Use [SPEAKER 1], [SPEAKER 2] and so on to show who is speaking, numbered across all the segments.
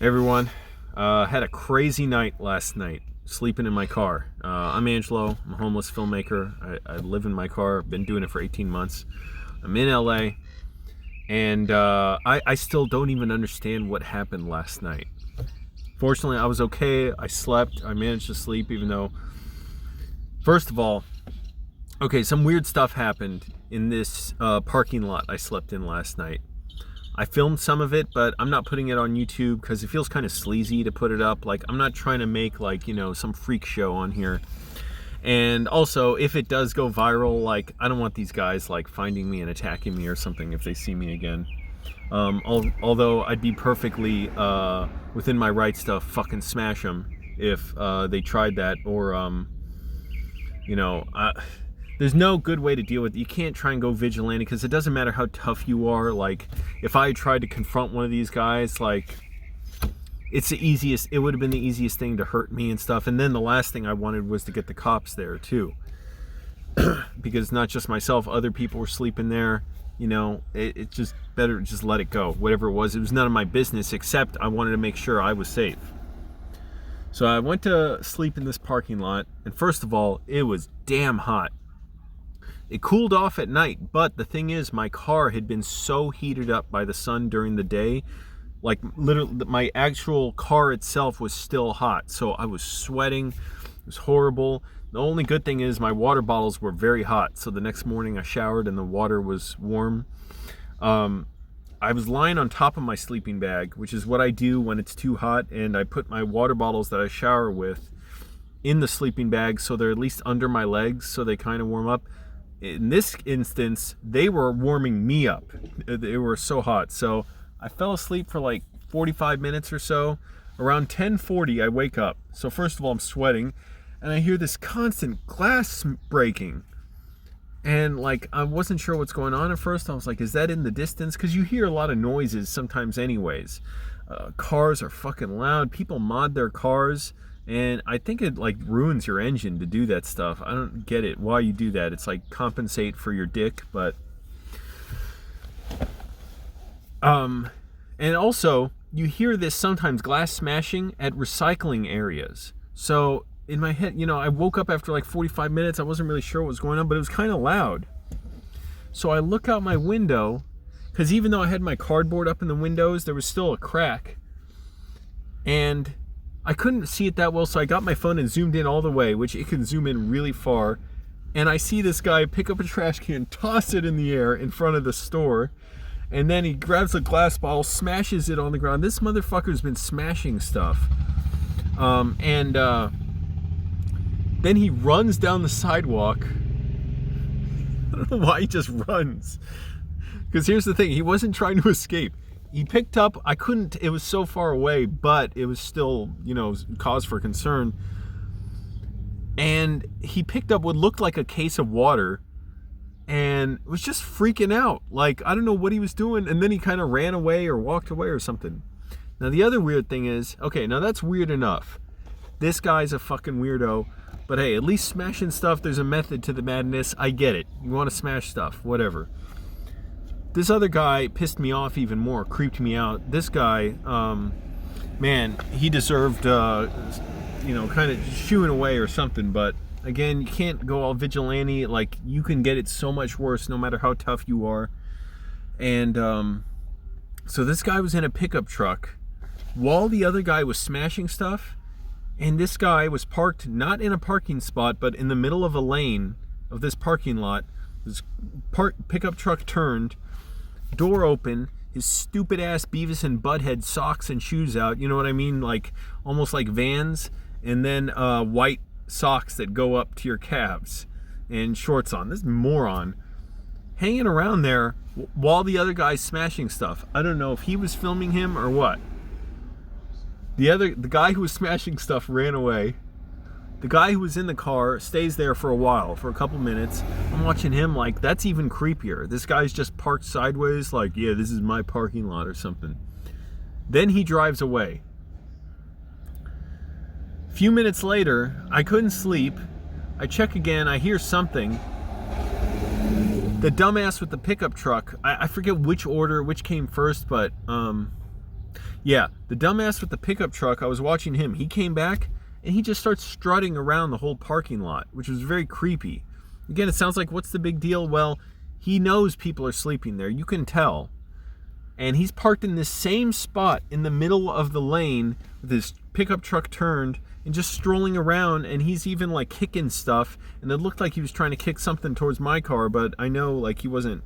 [SPEAKER 1] Everyone, had a crazy night last night, sleeping in my car. I'm Angelo, I'm a homeless filmmaker. I live in my car, been doing it for 18 months. I'm in LA, and I still don't even understand what happened last night. Fortunately, I was okay, I slept, I managed to sleep even though, first of all, okay, some weird stuff happened in this parking lot I slept in last night. I filmed some of it, but I'm not putting it on YouTube because it feels kind of sleazy to put it up. Like, I'm not trying to make, like, you know, some freak show on here. And also, if it does go viral, like, I don't want these guys, like, finding me and attacking me or something if they see me again. Although I'd be perfectly within my rights to fucking smash them if they tried that, or, you know... There's no good way to deal with it. You can't try and go vigilante because it doesn't matter how tough you are. Like, if I tried to confront one of these guys, like, it would have been the easiest thing to hurt me and stuff. And then the last thing I wanted was to get the cops there too. Because not just myself, other people were sleeping there. You know, it's just better to just let it go. Whatever it was none of my business, except I wanted to make sure I was safe. So I went to sleep in this parking lot, and first of all, it was damn hot. It cooled off at night, but the thing is, my car had been so heated up by the sun during the day, like literally my actual car itself was still hot. So I was sweating, it was horrible. The only good thing is my water bottles were very hot. So the next morning I showered and the water was warm. I was lying on top of my sleeping bag, which is what I do when it's too hot. And I put my water bottles that I shower with in the sleeping bag so they're at least under my legs so they kind of warm up. In this instance, they were warming me up. They were so hot. So I fell asleep for like 45 minutes or so. Around 10:40, I wake up. So first of all, I'm sweating, and I hear this constant glass breaking. And like, I wasn't sure what's going on at first. I was like, is that in the distance? Because you hear a lot of noises sometimes anyways. Cars are fucking loud. People mod their cars. And I think it like ruins your engine to do that stuff. I don't get it, why you do that. It's like compensate for your dick, but... And also, you hear this sometimes glass smashing at recycling areas. So, in my head, you know, I woke up after like 45 minutes. I wasn't really sure what was going on, but it was kind of loud. So I look out my window, because even though I had my cardboard up in the windows, there was still a crack. And... I couldn't see it that well, so I got my phone and zoomed in all the way, which it can zoom in really far. And I see this guy pick up a trash can, toss it in the air in front of the store, and then he grabs a glass bottle, smashes it on the ground. This motherfucker's been smashing stuff. Then he runs down the sidewalk. I don't know why he just runs. Because here's the thing, he wasn't trying to escape. He picked up, it was so far away, but it was still, you know, cause for concern. And he picked up what looked like a case of water and was just freaking out. Like, I don't know what he was doing. And then he kind of ran away or walked away or something. Now, the other weird thing is, okay, now that's weird enough. This guy's a fucking weirdo. But hey, at least smashing stuff, there's a method to the madness. I get it. You want to smash stuff, whatever. This other guy pissed me off even more, creeped me out. This guy, man, he deserved, you know, kind of shooing away or something. But again, you can't go all vigilante. Like, you can get it so much worse no matter how tough you are. And so this guy was in a pickup truck while the other guy was smashing stuff. And this guy was parked not in a parking spot, but in the middle of a lane of this parking lot. This pickup truck turned. Door open, his stupid ass Beavis and Butthead socks and shoes out, you know what I mean, like almost like Vans, and then white socks that go up to your calves and shorts on. This moron hanging around there while the other guy's smashing stuff. I don't know if he was filming him or what. The guy who was smashing stuff ran away. The guy who was in the car stays there for a while, for a couple minutes. I'm watching him like, that's even creepier. This guy's just parked sideways like, yeah, this is my parking lot or something. Then he drives away. A few minutes later, I couldn't sleep. I check again, I hear something. The dumbass with the pickup truck, I forget which came first, but Yeah, the dumbass with the pickup truck, I was watching him. He came back and he just starts strutting around the whole parking lot, which was very creepy. Again, it sounds like, what's the big deal? Well, he knows people are sleeping there. You can tell. And he's parked in this same spot in the middle of the lane with his pickup truck turned and just strolling around, and he's even like kicking stuff, and it looked like he was trying to kick something towards my car, but I know like he wasn't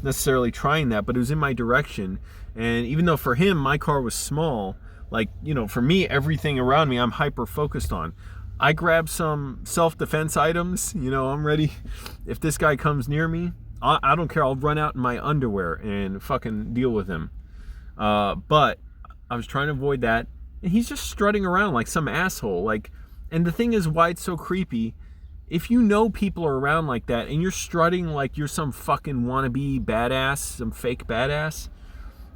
[SPEAKER 1] necessarily trying that, but it was in my direction. And even though for him my car was small, like, you know, for me everything around me I'm hyper focused on. I grab some self-defense items, you know, I'm ready. If this guy comes near me, I don't care, I'll run out in my underwear and fucking deal with him. But I was trying to avoid that, and he's just strutting around like some asshole. Like, and the thing is, why it's so creepy, if you know people are around like that and you're strutting like you're some fucking wannabe badass, some fake badass,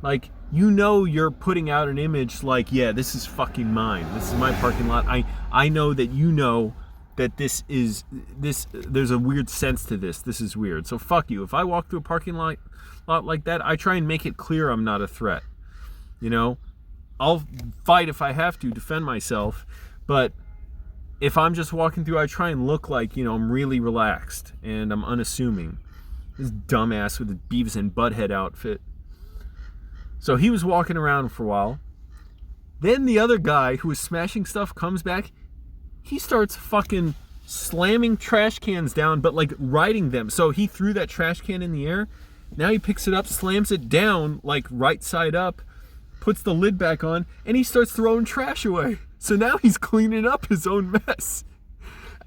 [SPEAKER 1] like, you know you're putting out an image like, yeah, this is fucking mine. This is my parking lot. I know that you know that there's a weird sense to this. This is weird. So fuck you. If I walk through a parking lot like that, I try and make it clear I'm not a threat. You know, I'll fight if I have to defend myself, but if I'm just walking through, I try and look like, you know, I'm really relaxed and I'm unassuming. This dumbass with his Beavis and Butthead outfit. So he was walking around for a while. Then the other guy who was smashing stuff comes back. He starts fucking slamming trash cans down, but like riding them. So he threw that trash can in the air. Now he picks it up, slams it down like right side up, puts the lid back on, and he starts throwing trash away. So now he's cleaning up his own mess.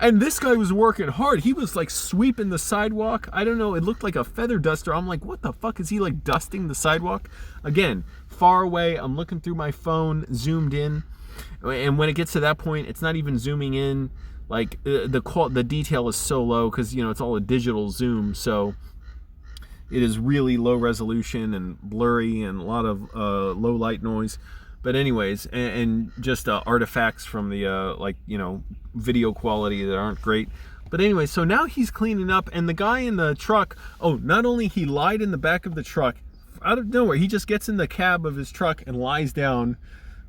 [SPEAKER 1] And this guy was working hard. He was like sweeping the sidewalk. I don't know, it looked like a feather duster. I'm like, what the fuck? Is he like dusting the sidewalk? Again, far away, I'm looking through my phone, zoomed in. And when it gets to that point, it's not even zooming in. Like, the detail is so low because, you know, it's all a digital zoom. So it is really low resolution and blurry and a lot of low light noise. But anyways, and just artifacts from the, like, you know, video quality that aren't great. But anyway, so now he's cleaning up, and the guy in the truck, oh, not only he lied in the back of the truck, out of nowhere, he just gets in the cab of his truck and lies down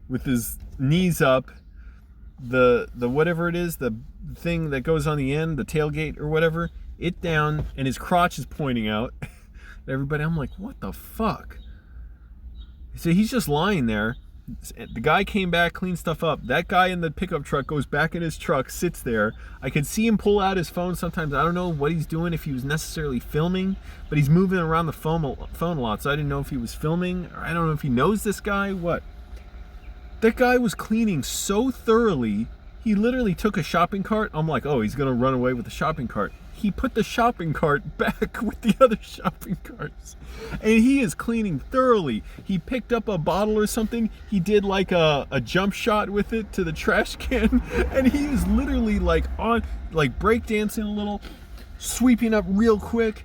[SPEAKER 1] with his knees up, the whatever it is, the thing that goes on the end, the tailgate or whatever, it down, and his crotch is pointing out. Everybody, I'm like, what the fuck? So he's just lying there. The guy came back, cleaned stuff up. That guy in the pickup truck goes back in his truck, sits there. I could see him pull out his phone sometimes. I don't know what he's doing, if he was necessarily filming, but he's moving around the phone a lot, so I didn't know if he was filming, or I don't know if he knows this guy, what. That guy was cleaning so thoroughly, he literally took a shopping cart. I'm like, oh, he's gonna run away with the shopping cart. He put the shopping cart back with the other shopping carts. And he is cleaning thoroughly. He picked up a bottle or something. He did like a jump shot with it to the trash can. And he was literally like on, like breakdancing a little, sweeping up real quick.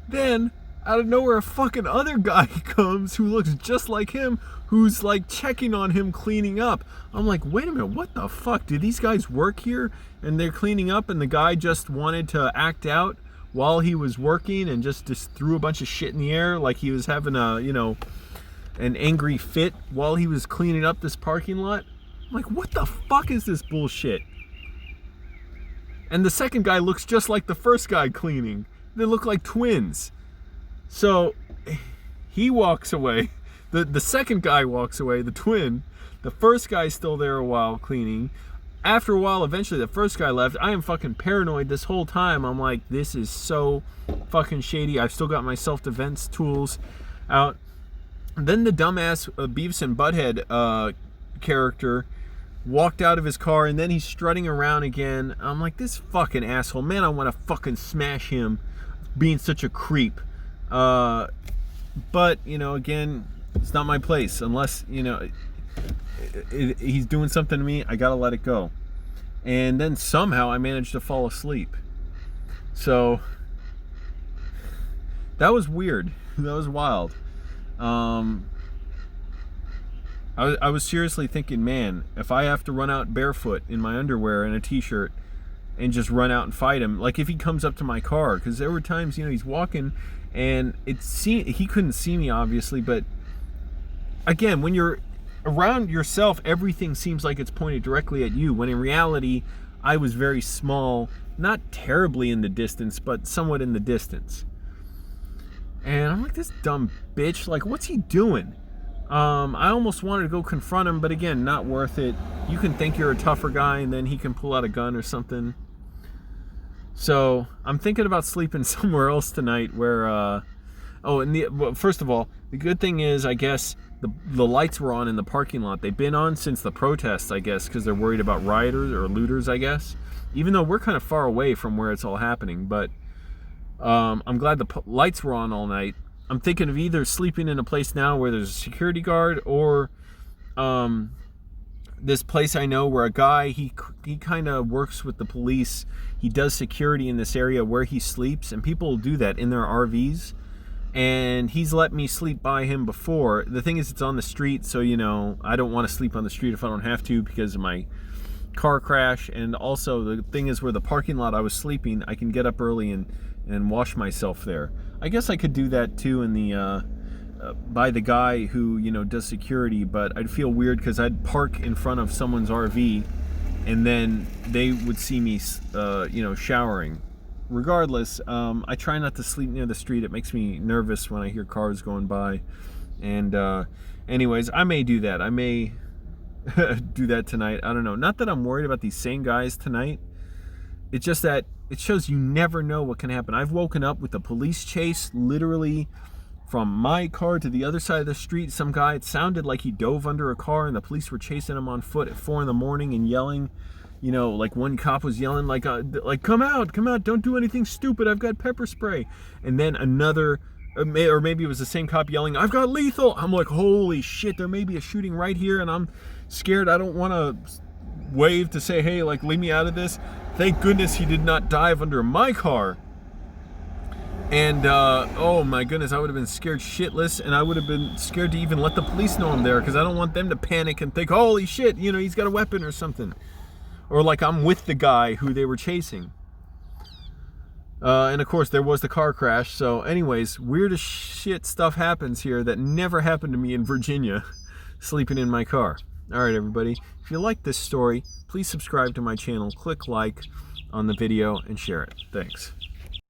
[SPEAKER 1] Then, out of nowhere, a fucking other guy comes who looks just like him, who's like checking on him cleaning up. I'm like, wait a minute, what the fuck? Do these guys work here? And they're cleaning up, and the guy just wanted to act out while he was working and just threw a bunch of shit in the air like he was having a, you know, an angry fit while he was cleaning up this parking lot. I'm like, what the fuck is this bullshit? And the second guy looks just like the first guy cleaning. They look like twins. So he walks away. The second guy walks away, the twin. The first guy's still there a while cleaning. After a while, eventually the first guy left. I am fucking paranoid this whole time. I'm like, this is so fucking shady. I've still got my self-defense tools out. And then the dumbass Beavis and Butthead character walked out of his car, and then he's strutting around again. I'm like, this fucking asshole. Man, I want to fucking smash him being such a creep. But, you know, again, it's not my place. Unless, you know, he's doing something to me, I gotta let it go. And then somehow I managed to fall asleep. So that was weird. That was wild. I was seriously thinking, man, if I have to run out barefoot in my underwear and a t-shirt and just run out and fight him, like if he comes up to my car, because there were times, you know, he's walking and he couldn't see me obviously, but again, when you're around yourself, everything seems like it's pointed directly at you, when in reality, I was very small, not terribly in the distance, but somewhat in the distance. And I'm like, this dumb bitch, like, what's he doing? I almost wanted to go confront him, but again, not worth it. You can think you're a tougher guy, and then he can pull out a gun or something. So I'm thinking about sleeping somewhere else tonight where, well, first of all, the good thing is, I guess, the lights were on in the parking lot. They've been on since the protests, I guess, because they're worried about rioters or looters, I guess. Even though we're kind of far away from where it's all happening. But I'm glad the lights were on all night. I'm thinking of either sleeping in a place now where there's a security guard, or this place I know where a guy, he kind of works with the police. He does security in this area where he sleeps, and people do that in their RVs. And he's let me sleep by him before. The thing is, it's on the street, so, you know, I don't want to sleep on the street if I don't have to because of my car crash. And also, the thing is, where the parking lot I was sleeping, I can get up early and wash myself there. I guess I could do that too in the by the guy who, you know, does security, but I'd feel weird because I'd park in front of someone's RV and then they would see me, you know, showering. Regardless, I try not to sleep near the street. It makes me nervous when I hear cars going by. And anyways, I may do that. I may do that tonight. I don't know. Not that I'm worried about these same guys tonight. It's just that it shows you never know what can happen. I've woken up with a police chase literally from my car to the other side of the street. Some guy, it sounded like he dove under a car and the police were chasing him on foot at 4 a.m. and yelling. You know, like one cop was yelling like come out, don't do anything stupid, I've got pepper spray. And then another, or maybe it was the same cop yelling, I've got lethal. I'm like, holy shit, there may be a shooting right here, and I'm scared. I don't want to wave to say, hey, like, leave me out of this. Thank goodness he did not dive under my car. And oh my goodness, I would have been scared shitless, and I would have been scared to even let the police know I'm there, because I don't want them to panic and think, holy shit, you know, he's got a weapon or something. Or like I'm with the guy who they were chasing. And of course, there was the car crash. So anyways, weird as shit stuff happens here that never happened to me in Virginia, sleeping in my car. All right, everybody. If you like this story, please subscribe to my channel, click like on the video, and share it. Thanks.